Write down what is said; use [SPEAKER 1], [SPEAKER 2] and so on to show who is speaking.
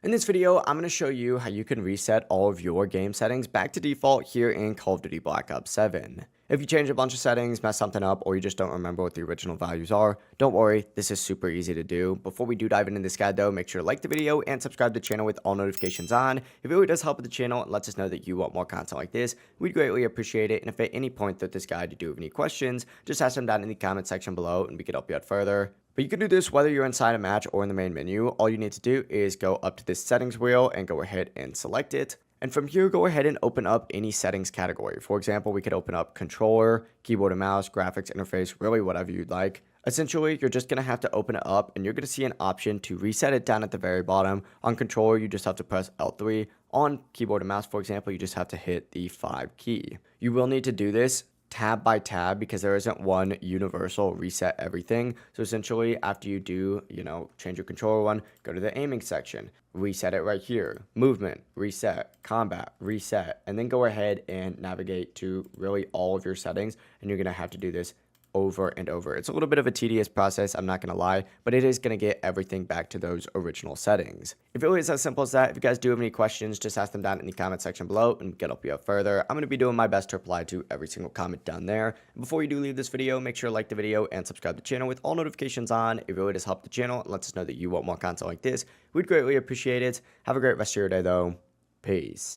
[SPEAKER 1] In this video, I'm going to show you how you can reset all of your game settings back to default here in Call of Duty Black Ops 7. If you change a bunch of settings, mess something up, or you just don't remember what the original values are, don't worry, this is super easy to do. Before we do dive into this guide though, make sure to like the video and subscribe to the channel with all notifications on. It really does help with the channel and lets us know that you want more content like this. We'd greatly appreciate it, and if at any point throughout this guide you do have any questions, just ask them down in the comment section below and we can help you out further. But you can do this whether you're inside a match or in the main menu. All you need to do is go up to this settings wheel and go ahead and select it. And from here, go ahead and open up any settings category. For example, we could open up controller, keyboard and mouse, graphics, interface, really whatever you'd like. Essentially, you're just going to have to open it up and you're going to see an option to reset it down at the very bottom. On controller, you just have to press L3. On keyboard and mouse, for example, you just have to hit the 5 key. You will need to do this tab by tab because there isn't one universal reset everything. So essentially, after you do, change your controller one, go to the aiming section, reset it right here, movement, reset, combat, reset, and then go ahead and navigate to really all of your settings, and you're going to have to do this over and over. It's a little bit of a tedious process, I'm not going to lie, but it is going to get everything back to those original settings. It really is as simple as that. If you guys do have any questions, just ask them down in the comment section below and we can help you out further. I'm going to be doing my best to reply to every single comment down there. And before you do leave this video, make sure to like the video and subscribe to the channel with all notifications on. It really does help the channel and lets us know that you want more content like this. We'd greatly appreciate it. Have a great rest of your day though. Peace.